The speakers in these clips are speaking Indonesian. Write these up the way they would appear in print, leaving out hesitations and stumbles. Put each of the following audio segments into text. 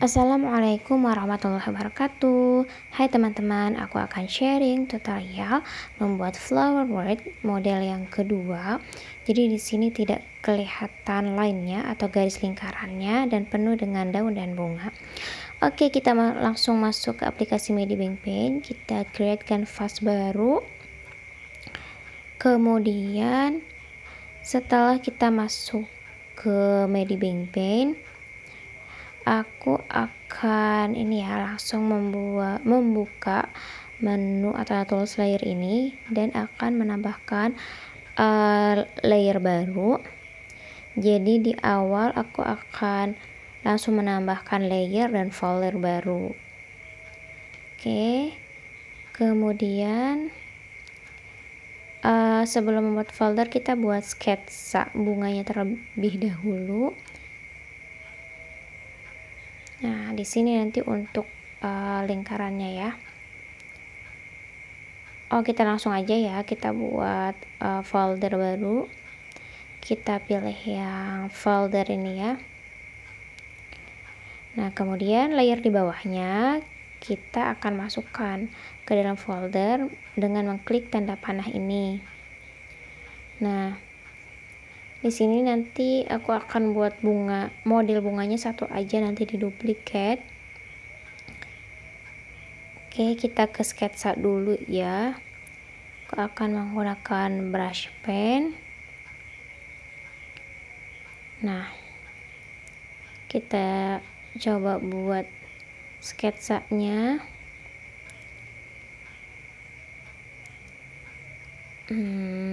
Assalamualaikum warahmatullahi wabarakatuh. Hai teman-teman, aku akan sharing tutorial membuat flower word model yang kedua. Jadi di sini tidak kelihatan line-nya atau garis lingkarannya dan penuh dengan daun dan bunga. Oke, kita langsung masuk ke aplikasi Medibang Paint. Kita create canvas baru. Kemudian setelah kita masuk ke Medibang Paint, aku akan langsung membuka menu atau tools layer ini dan akan menambahkan layer baru. Jadi di awal aku akan langsung menambahkan layer dan folder baru. Oke, kemudian sebelum membuat folder, kita buat sketsa bunganya terlebih dahulu. Nah, di sini nanti untuk lingkarannya ya. Kita langsung aja ya, kita buat folder baru. Kita pilih yang folder ini ya. Nah, kemudian layer di bawahnya kita akan masukkan ke dalam folder dengan mengklik tanda panah ini. Nah, di sini nanti aku akan buat model bunganya satu aja, nanti diduplikat. Oke, kita ke sketsa dulu ya. Aku akan menggunakan brush pen. Nah, kita coba buat sketsanya.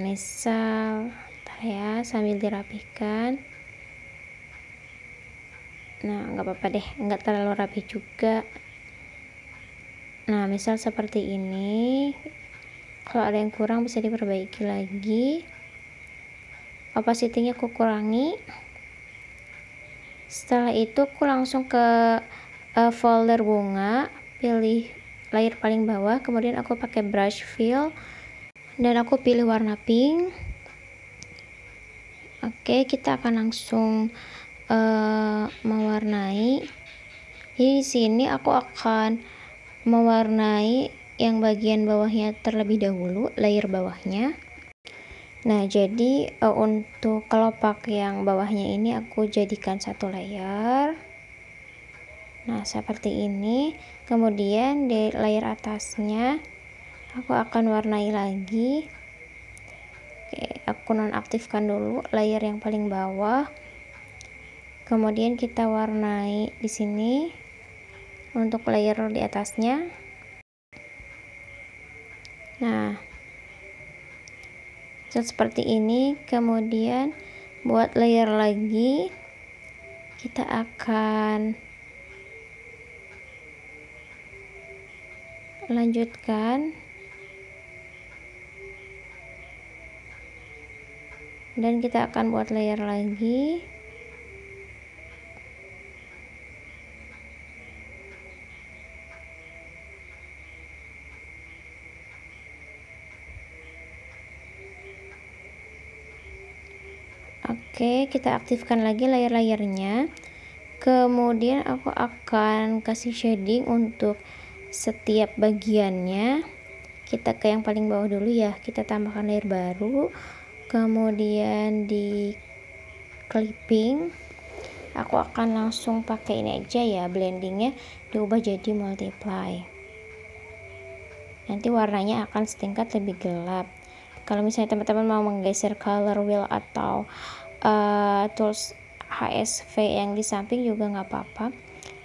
Misal ya, sambil dirapikan. Nah, nggak apa-apa deh, nggak terlalu rapi juga. Nah, misal seperti ini. Kalau ada yang kurang bisa diperbaiki lagi. Opacity-nya aku kurangi. Setelah itu aku langsung ke folder bunga, pilih layer paling bawah, kemudian aku pakai brush fill dan aku pilih warna pink. Oke, kita akan langsung mewarnai. Jadi di sini aku akan mewarnai yang bagian bawahnya terlebih dahulu, layer bawahnya. Nah, jadi untuk kelopak yang bawahnya ini aku jadikan satu layer. Nah, seperti ini. Kemudian di layer atasnya aku akan warnai lagi. Oke, aku nonaktifkan dulu layer yang paling bawah. Kemudian kita warnai di sini untuk layer di atasnya. Nah, seperti ini. Kemudian buat layer lagi, kita akan lanjutkan dan kita akan buat layer lagi. Oke, kita aktifkan lagi layer-layernya. Kemudian aku akan kasih shading untuk setiap bagiannya. Kita ke yang paling bawah dulu ya, kita tambahkan layer baru. Kemudian di clipping aku akan langsung pakai ini aja ya, blendingnya diubah jadi multiply. Nanti warnanya akan setingkat lebih gelap. Kalau misalnya teman-teman mau menggeser color wheel atau tools HSV yang di samping juga nggak apa-apa.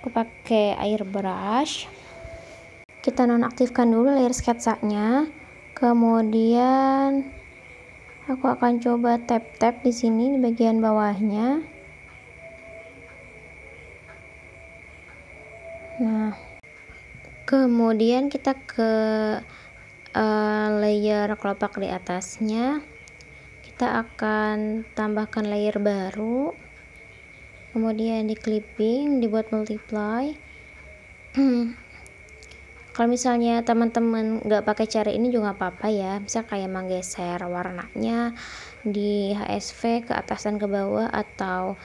Aku pakai airbrush. Kita nonaktifkan dulu layer sketsanya. Kemudian aku akan coba tap-tap di sini di bagian bawahnya. Nah, kemudian kita ke layer kelopak di atasnya. Kita akan tambahkan layer baru. Kemudian di clipping dibuat multiply. Kalau misalnya teman-teman nggak pakai cara ini juga apa-apa ya, misal kayak menggeser warnanya di HSV ke atas dan ke bawah, atau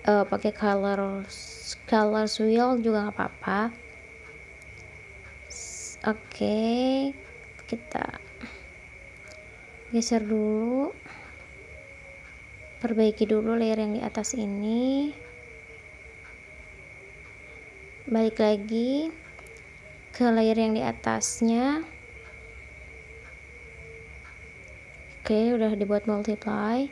pakai color wheel juga nggak apa-apa. Oke, kita geser dulu, perbaiki dulu layer yang di atas ini, balik lagi ke layer yang di atasnya. Oke, udah dibuat multiply.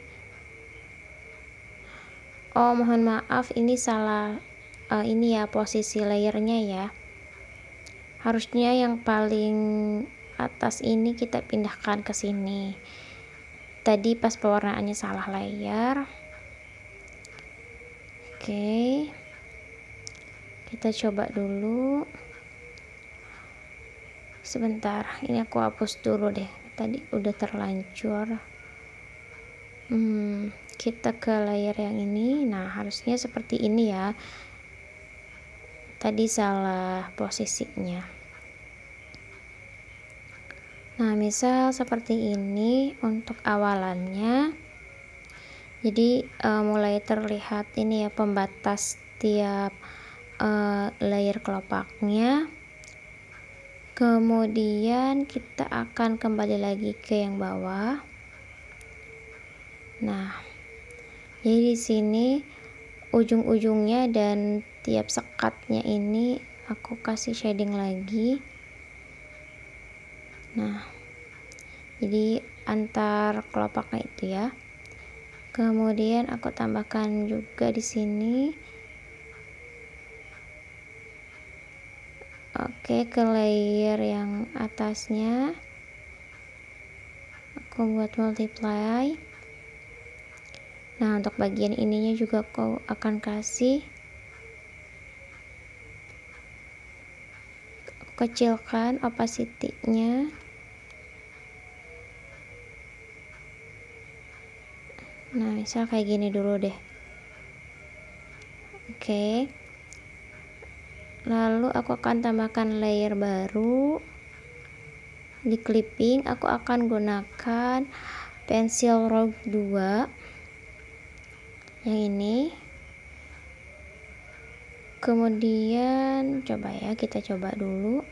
Oh, mohon maaf, ini salah, ini ya posisi layernya ya, harusnya yang paling atas ini kita pindahkan ke sini. Tadi pas pewarnaannya salah layer. Oke, kita coba dulu sebentar, ini aku hapus dulu deh, tadi udah terlanjur. Kita ke layer yang ini. Nah, harusnya seperti ini ya, tadi salah posisinya. Nah, misal seperti ini untuk awalannya. Jadi mulai terlihat ini ya pembatas tiap layer kelopaknya. Kemudian kita akan kembali lagi ke yang bawah. Nah, jadi di sini ujung-ujungnya dan tiap sekatnya ini aku kasih shading lagi. Nah, jadi antar kelopaknya itu ya. Kemudian aku tambahkan juga di sini. Oke, ke layer yang atasnya aku buat multiply. Nah, untuk bagian ininya juga aku akan kasih, aku kecilkan opacity-nya. Nah, misal kayak gini dulu deh. Oke, lalu aku akan tambahkan layer baru. Di clipping aku akan gunakan pensil rogue 2 yang ini. Kemudian coba ya, kita coba dulu.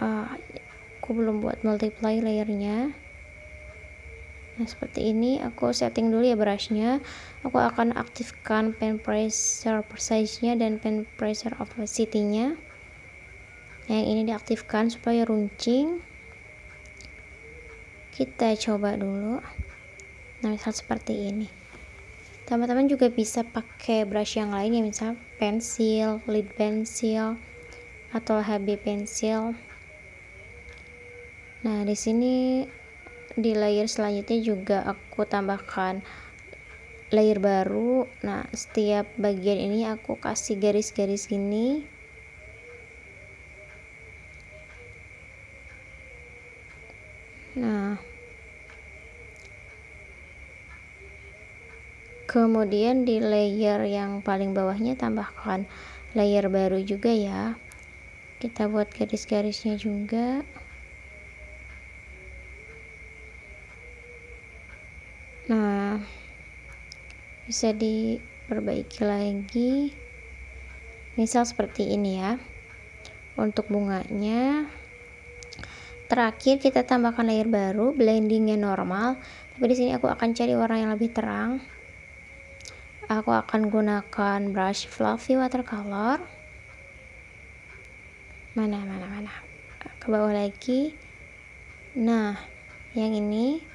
Aku belum buat multiply layernya. Nah, seperti ini aku setting dulu ya brushnya. Aku akan aktifkan pen pressure size-nya dan pen pressure opacity-nya. Yang ini diaktifkan supaya runcing. Kita coba dulu. Nah, misal seperti ini. Teman-teman juga bisa pakai brush yang lain ya, misal pensil, lead pencil, atau HB pensil. Nah, di sini di layer selanjutnya juga aku tambahkan layer baru. Nah, setiap bagian ini aku kasih garis-garis gini. Nah, kemudian di layer yang paling bawahnya tambahkan layer baru juga ya. Kita buat garis-garisnya juga. Nah, bisa diperbaiki lagi. Misal seperti ini ya. Untuk bunganya. Terakhir kita tambahkan layer baru, blendingnya normal. Tapi di sini aku akan cari warna yang lebih terang. Aku akan gunakan brush fluffy watercolor. Mana. Ke bawah lagi. Nah, yang ini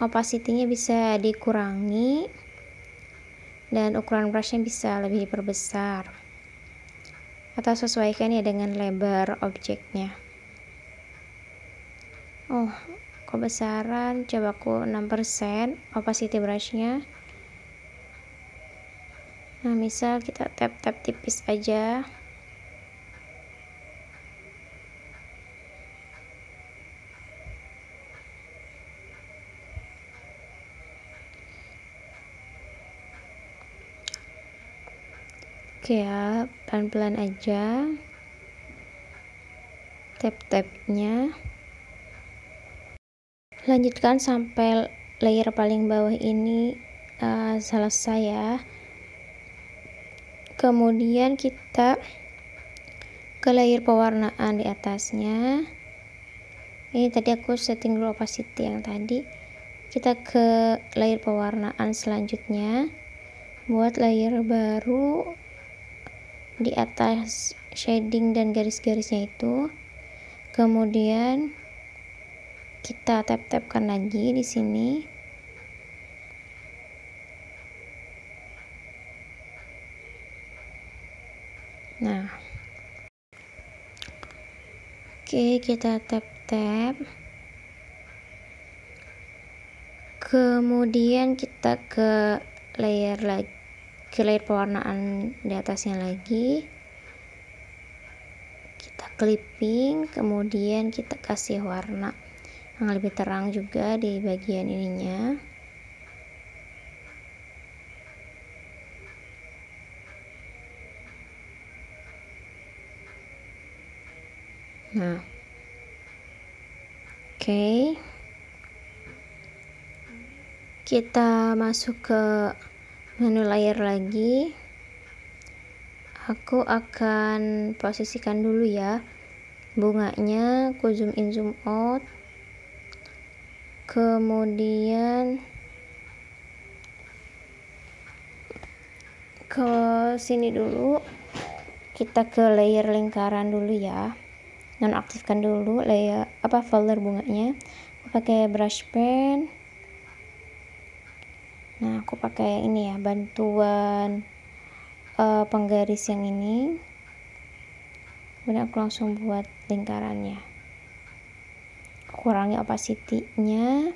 opacity-nya bisa dikurangi dan ukuran brushnya bisa lebih diperbesar atau sesuaikan ya dengan lebar objeknya. Oh, kebesaran coba aku 6% opacity brushnya. Nah, misal kita tap-tap tipis aja. Oke ya, pelan-pelan aja tap-tapnya. Lanjutkan sampai layer paling bawah ini selesai ya. Kemudian kita ke layer pewarnaan di atasnya. Ini tadi aku setting dulu opacity yang tadi. Kita ke layer pewarnaan selanjutnya, buat layer baru di atas shading dan garis-garisnya itu. Kemudian kita tap-tapkan lagi di sini. Nah, oke, kita tap-tap. Kemudian kita ke layer pewarnaan di atasnya lagi. Kita clipping, kemudian kita kasih warna yang lebih terang juga di bagian ininya. Nah, oke. Kita masuk ke menu layer lagi. Aku akan posisikan dulu ya bunganya, aku zoom in zoom out. Kemudian ke sini dulu, kita ke layer lingkaran dulu ya, nonaktifkan dulu layer folder bunganya. Aku pakai brush pen. Nah, aku pakai ini ya, bantuan penggaris yang ini. Kemudian aku langsung buat lingkarannya, kurangi opacity-nya.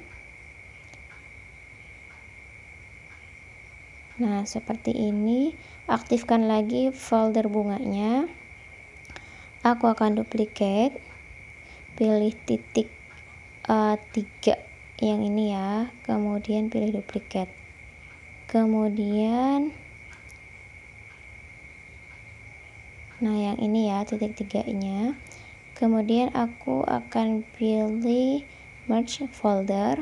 Nah, seperti ini. Aktifkan lagi folder bunganya. Aku akan duplicate, pilih titik 3 yang ini ya, kemudian pilih duplicate. Kemudian nah yang ini ya, titik 3-nya. Kemudian aku akan pilih merge folder.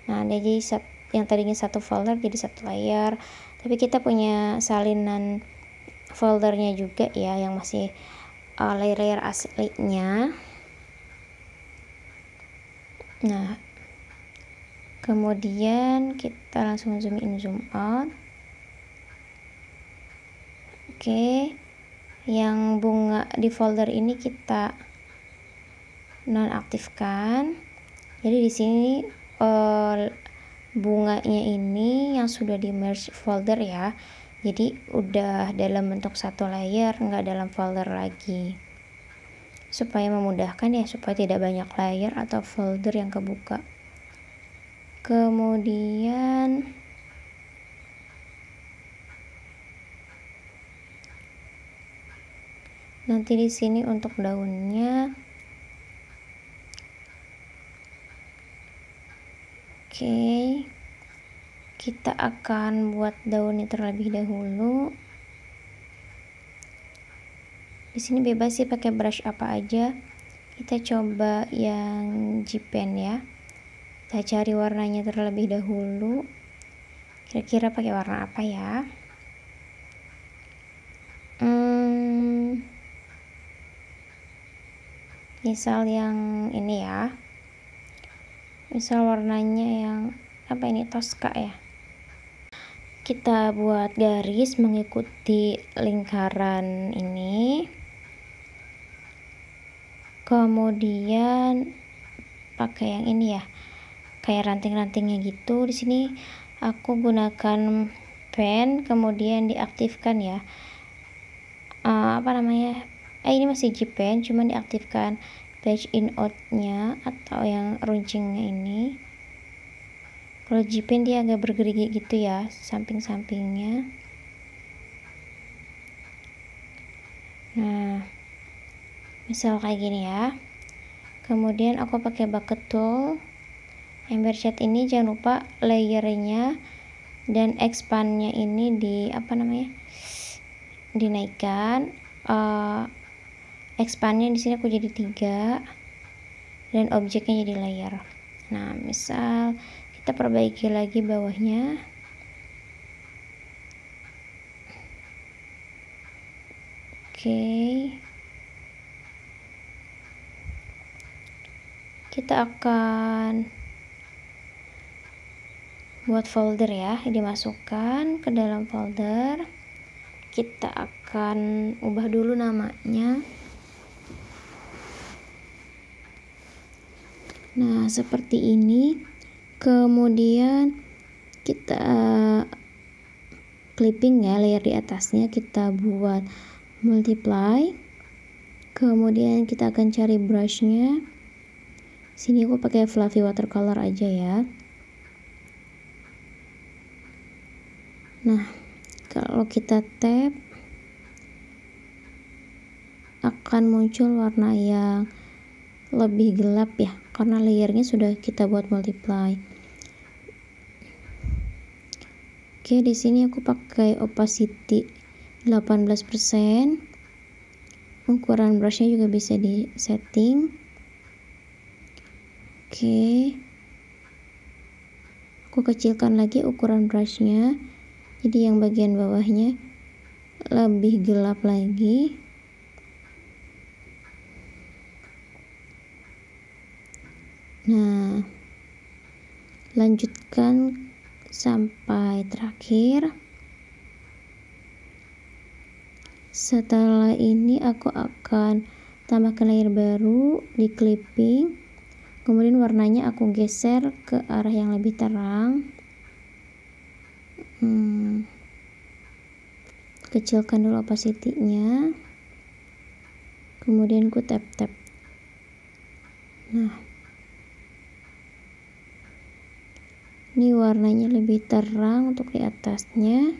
Nah, jadi yang tadinya satu folder jadi satu layer, tapi kita punya salinan foldernya juga ya, yang masih layer-layer aslinya. Nah, kemudian kita langsung zoom in zoom out. Oke, yang bunga di folder ini kita nonaktifkan. Jadi di sini bunganya ini yang sudah di merge folder ya, jadi udah dalam bentuk satu layer, nggak dalam folder lagi, supaya memudahkan ya, supaya tidak banyak layer atau folder yang kebuka. Kemudian nanti di sini untuk daunnya, oke, kita akan buat daunnya terlebih dahulu. Di sini bebas sih pakai brush apa aja. Kita coba yang G-Pen ya. Kita cari warnanya terlebih dahulu. Kira-kira pakai warna apa ya? Misal yang ini ya. Misal warnanya yang apa ini, Tosca ya. Kita buat garis mengikuti lingkaran ini. Kemudian pakai yang ini ya, kayak ranting-rantingnya gitu. Di sini aku gunakan pen, kemudian diaktifkan ya. Ini masih G-Pen, cuman diaktifkan page in out-nya atau yang runcingnya ini. Kalau G-Pen dia agak bergerigi gitu ya, samping-sampingnya. Nah, misal kayak gini ya. Kemudian aku pakai bucket tool. Ember shade ini jangan lupa layernya dan expandnya ini dinaikkan. Expandnya di sini aku jadi 3. dan objeknya jadi layer. Nah, misal kita perbaiki lagi bawahnya. Oke. Kita akan buat folder ya, dimasukkan ke dalam folder. Kita akan ubah dulu namanya. Nah, seperti ini. Kemudian kita clipping ya, layer di atasnya kita buat multiply. Kemudian kita akan cari brushnya. Sini aku pakai fluffy watercolor aja ya. Nah, kalau kita tap akan muncul warna yang lebih gelap ya, karena layernya sudah kita buat multiply. Oke, di sini aku pakai opacity 18%. Ukuran brushnya juga bisa di setting. Oke, aku kecilkan lagi ukuran brushnya, jadi yang bagian bawahnya lebih gelap lagi. Nah, lanjutkan sampai terakhir. Setelah ini aku akan tambahkan layer baru di clipping. Kemudian warnanya aku geser ke arah yang lebih terang. Kecilkan dulu opacity-nya. Kemudian ku tap-tap. Nah, ini warnanya lebih terang untuk di atasnya.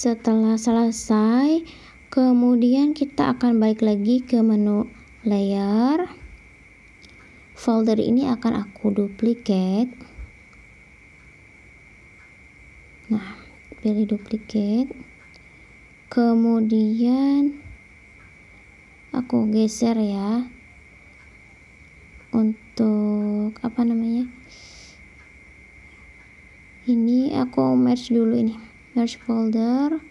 Setelah selesai, kemudian kita akan balik lagi ke menu layer. Folder ini akan aku duplicate. Nah, pilih duplicate. Kemudian aku geser ya, untuk apa namanya, ini aku merge dulu, ini merge folder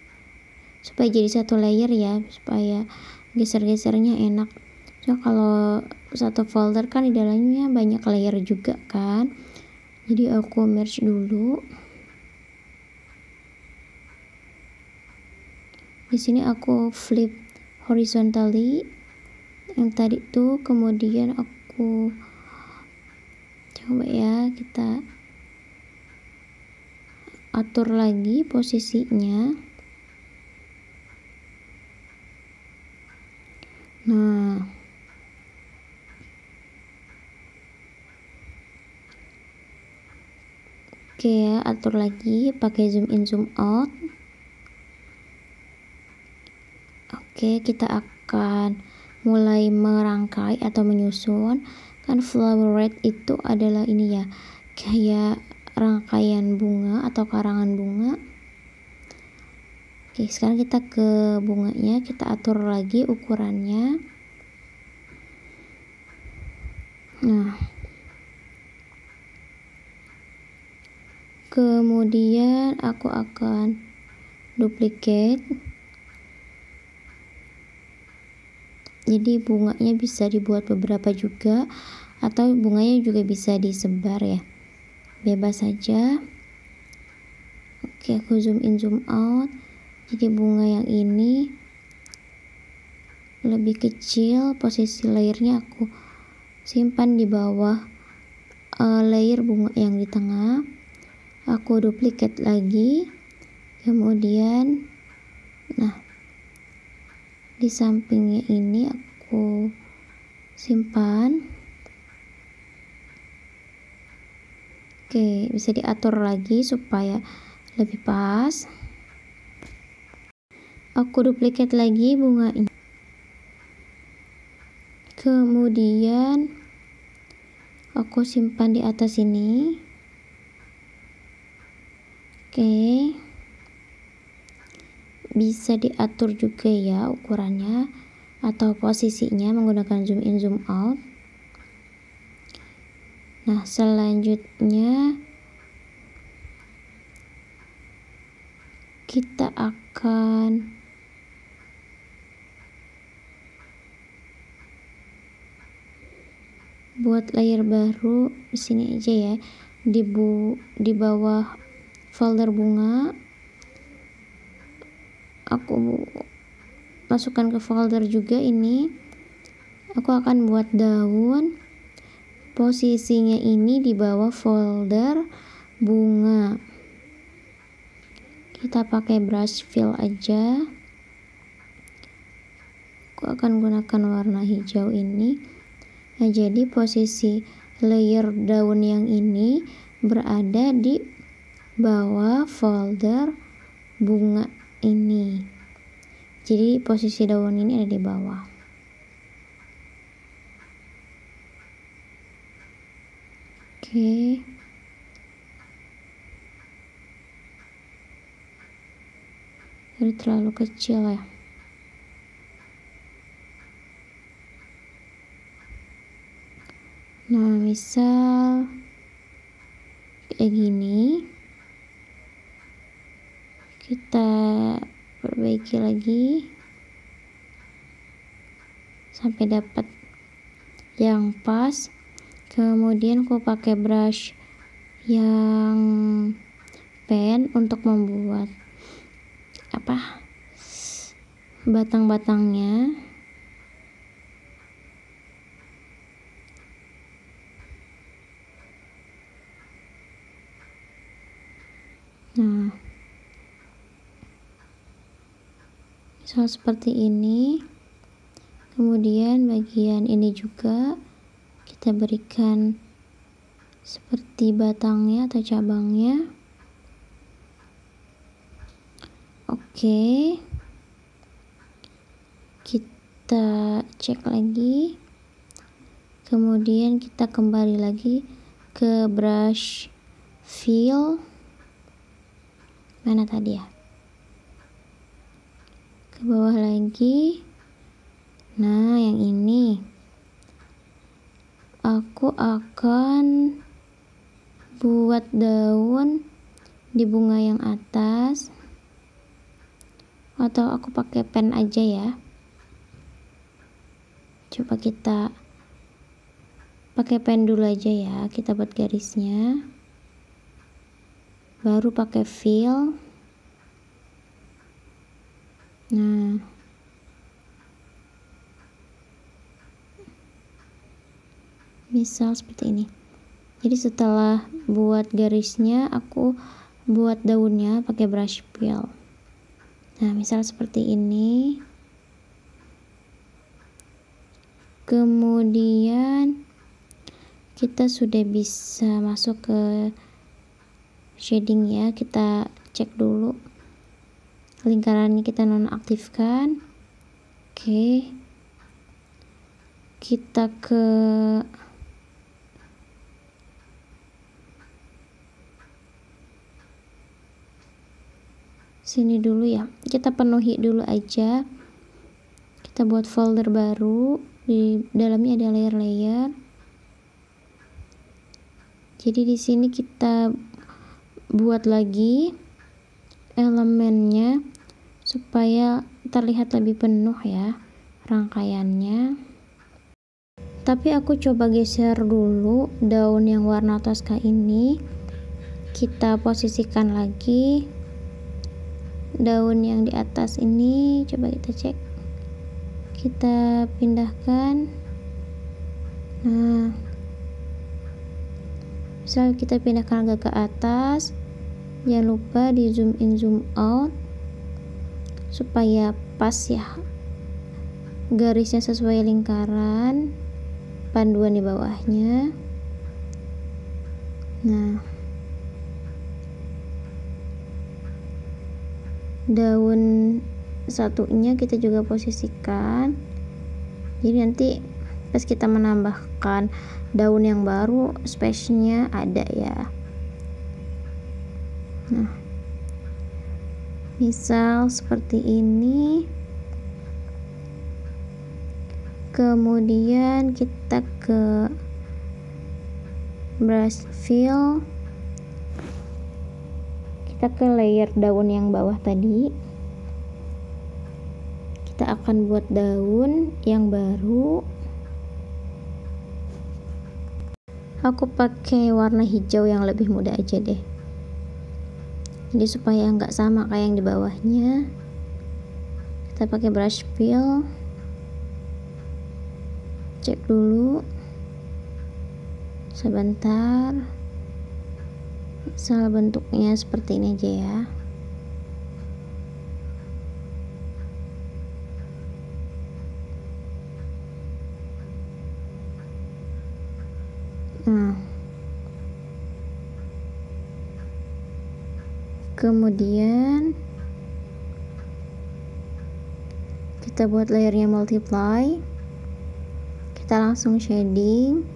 supaya jadi satu layer ya, supaya geser-gesernya enak. So, kalau satu folder kan di dalamnya banyak layer juga kan, jadi aku merge dulu. Di sini aku flip horizontally yang tadi tuh, kemudian aku coba ya, kita atur lagi posisinya. Nah, oke ya, atur lagi pakai zoom in zoom out. Oke, kita akan mulai merangkai atau menyusun. Kan flower red itu adalah ini ya, kayak rangkaian bunga atau karangan bunga. Oke, sekarang kita ke bunganya, kita atur lagi ukurannya. Nah, kemudian aku akan duplicate. Jadi bunganya bisa dibuat beberapa juga, atau bunganya juga bisa disebar ya, bebas saja. Oke, aku zoom in zoom out. Jadi bunga yang ini lebih kecil, posisi layernya aku simpan di bawah layer bunga yang di tengah. Aku duplicate lagi, kemudian nah, di sampingnya ini aku simpan. Oke, bisa diatur lagi supaya lebih pas. Aku duplicate lagi bunga ini, kemudian aku simpan di atas ini. Oke, bisa diatur juga ya ukurannya atau posisinya menggunakan zoom in zoom out. Nah, selanjutnya kita akan buat layer baru di sini aja ya, di bawah folder bunga. Aku masukkan ke folder juga ini. Aku akan buat daun, posisinya ini di bawah folder bunga. Kita pakai brush fill aja. Aku akan gunakan warna hijau ini. Nah, jadi posisi layer daun yang ini berada di bawah folder bunga ini. Jadi posisi daun ini ada di bawah. Oke. Jadi terlalu kecil ya. Nah, misal kayak gini. Kita perbaiki lagi sampai dapat yang pas. Kemudian aku pakai brush yang pen untuk membuat batang-batangnya. Nah, misal seperti ini. Kemudian bagian ini juga kita berikan seperti batangnya atau cabangnya. Oke, kita cek lagi, kemudian kita kembali lagi ke brush fill. Mana tadi ya? Ke bawah lagi. Nah, yang ini aku akan buat daun di bunga yang atas, atau aku pakai pen aja ya. Coba kita pakai pen dulu aja ya, kita buat garisnya, baru pakai fill. Nah, misal seperti ini. Jadi setelah buat garisnya, aku buat daunnya pakai brush fill. Nah, misal seperti ini. Kemudian kita sudah bisa masuk ke shading ya. Kita cek dulu lingkarannya, kita nonaktifkan. Oke, kita ke sini dulu ya, kita penuhi dulu aja. Kita buat folder baru, di dalamnya ada layer-layer. Jadi di sini kita buat lagi elemennya supaya terlihat lebih penuh ya rangkaiannya. Tapi aku coba geser dulu daun yang warna toska ini. Kita posisikan lagi daun yang di atas ini, coba kita cek, kita pindahkan. Nah, misal kita pindahkan agak ke atas, jangan lupa di zoom in zoom out supaya pas ya garisnya sesuai lingkaran panduan di bawahnya. Nah, daun satunya kita juga posisikan, jadi nanti pas kita menambahkan daun yang baru, space-nya ada ya. Nah, misal seperti ini. Kemudian kita ke brush fill, kita ke layer daun yang bawah tadi, kita akan buat daun yang baru. Aku pakai warna hijau yang lebih muda aja deh, jadi supaya nggak sama kayak yang di bawahnya. Kita pakai brush fill, cek dulu sebentar, misal bentuknya seperti ini aja ya. Nah, kemudian kita buat layernya multiply, kita langsung shading,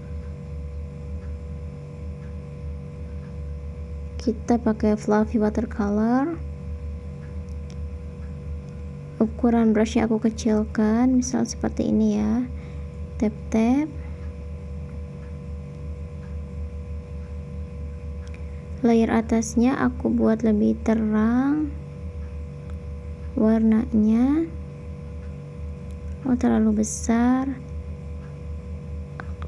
kita pakai fluffy watercolor. Ukuran brushnya aku kecilkan, misal seperti ini ya, tap-tap. Layer atasnya aku buat lebih terang warnanya, terlalu besar,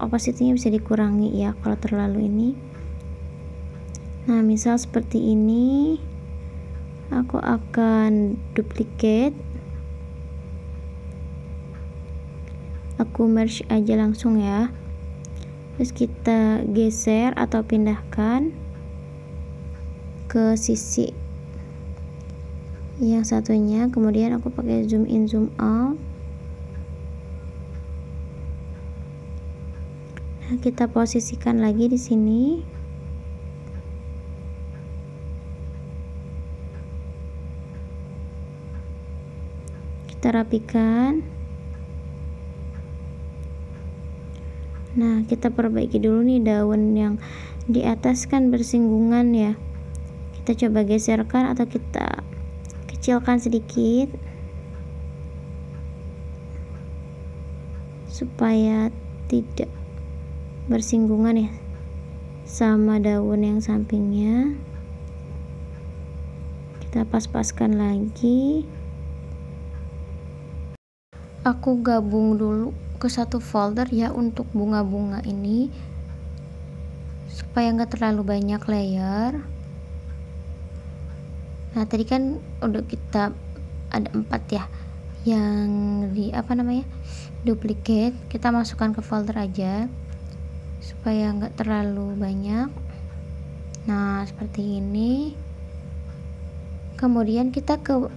opacity-nya bisa dikurangi ya kalau terlalu ini. Nah, misal seperti ini, aku akan duplicate, aku merge aja langsung ya, terus kita geser atau pindahkan ke sisi yang satunya. Kemudian aku pakai zoom in zoom out. Nah, kita posisikan lagi di sini. Kita rapikan. Nah, kita perbaiki dulu nih daun yang di atas kan bersinggungan ya. Kita coba geserkan atau kita kecilkan sedikit supaya tidak bersinggungan ya sama daun yang sampingnya. Kita pas-paskan lagi. Aku gabung dulu ke satu folder ya untuk bunga-bunga ini supaya nggak terlalu banyak layer. Nah, tadi kan udah kita ada 4 ya yang di duplicate, kita masukkan ke folder aja supaya nggak terlalu banyak. Nah, seperti ini. Kemudian kita ke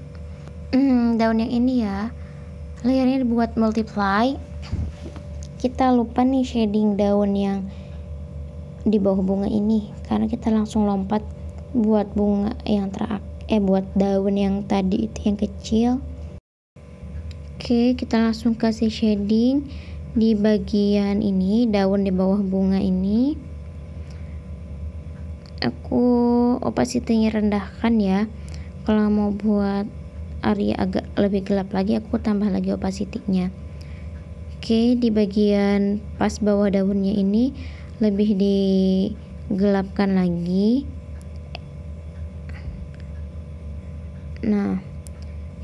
daun yang ini ya, layernya dibuat multiply. Kita lupa nih shading daun yang di bawah bunga ini karena kita langsung lompat buat bunga yang buat daun yang tadi itu yang kecil. Oke, kita langsung kasih shading di bagian ini, daun di bawah bunga ini. Aku opacity-nya rendahkan ya. Kalau mau buat area agak lebih gelap lagi, aku tambah lagi opacity-nya. Oke, di bagian pas bawah daunnya ini lebih digelapkan lagi. Nah,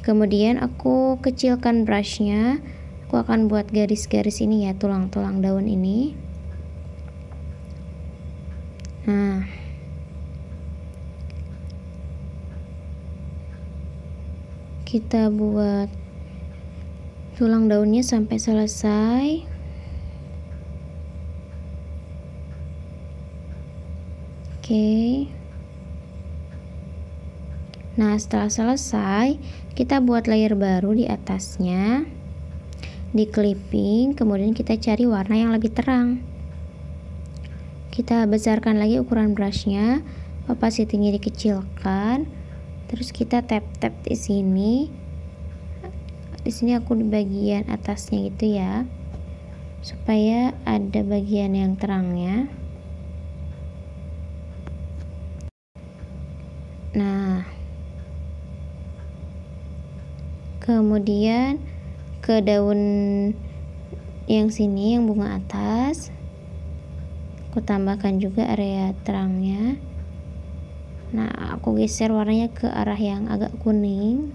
kemudian aku kecilkan brushnya. Aku akan buat garis-garis ini ya, tulang-tulang daun ini. Nah, kita buat tulang daunnya sampai selesai. Oke. Nah, setelah selesai, kita buat layer baru di atasnya, di clipping, kemudian kita cari warna yang lebih terang. Kita besarkan lagi ukuran brushnya, opacity-nya dikecilkan, terus kita tap-tap di sini. Di sini aku di bagian atasnya gitu ya, supaya ada bagian yang terangnya. Nah, kemudian ke daun yang sini, yang bunga atas, aku tambahkan juga area terangnya. Nah, aku geser warnanya ke arah yang agak kuning.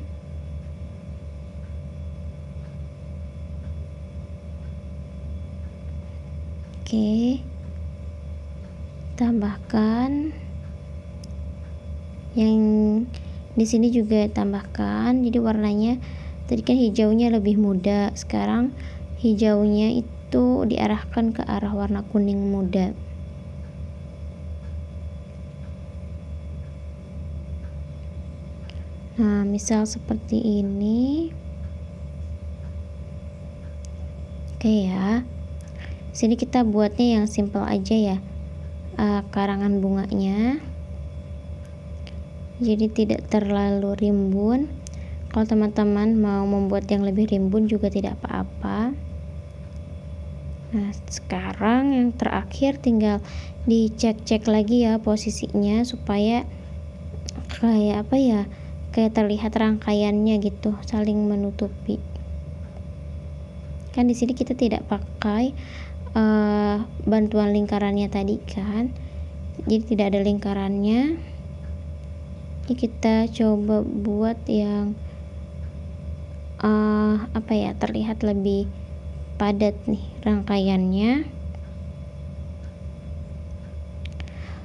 Oke, tambahkan yang di sini juga tambahkan. Jadi warnanya tadi kan hijaunya lebih muda, sekarang hijaunya itu diarahkan ke arah warna kuning muda. Nah, misal seperti ini. Oke ya. Sini kita buatnya yang simple aja ya. Karangan bunganya. Jadi tidak terlalu rimbun. Kalau teman-teman mau membuat yang lebih rimbun juga tidak apa-apa. Nah, sekarang yang terakhir tinggal dicek-cek lagi ya posisinya supaya kayak apa ya? Kayak terlihat rangkaiannya gitu, saling menutupi. Kan di sini kita tidak pakai bantuan lingkarannya tadi kan, jadi tidak ada lingkarannya. Jadi kita coba buat yang apa ya, terlihat lebih padat nih rangkaiannya.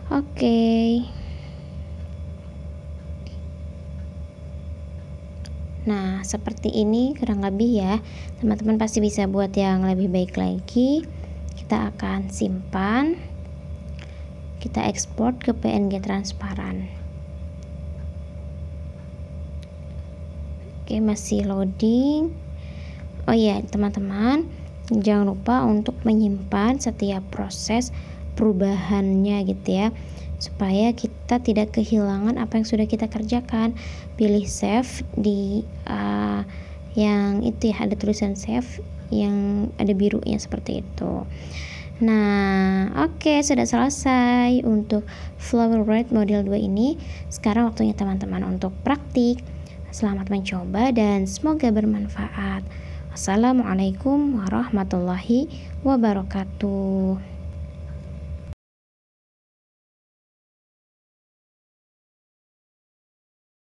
Oke. Nah, seperti ini kurang lebih ya. Teman-teman pasti bisa buat yang lebih baik lagi. Kita akan simpan. Kita ekspor ke PNG transparan. Oke, masih loading. Oh ya, teman-teman, jangan lupa untuk menyimpan setiap proses perubahannya gitu ya, supaya kita tidak kehilangan apa yang sudah kita kerjakan. Pilih save di yang itu ya, ada tulisan save yang ada birunya seperti itu. Nah, oke, sudah selesai untuk flower wreath model 2 ini. Sekarang waktunya teman-teman untuk praktik. Selamat mencoba dan semoga bermanfaat. Assalamualaikum warahmatullahi wabarakatuh.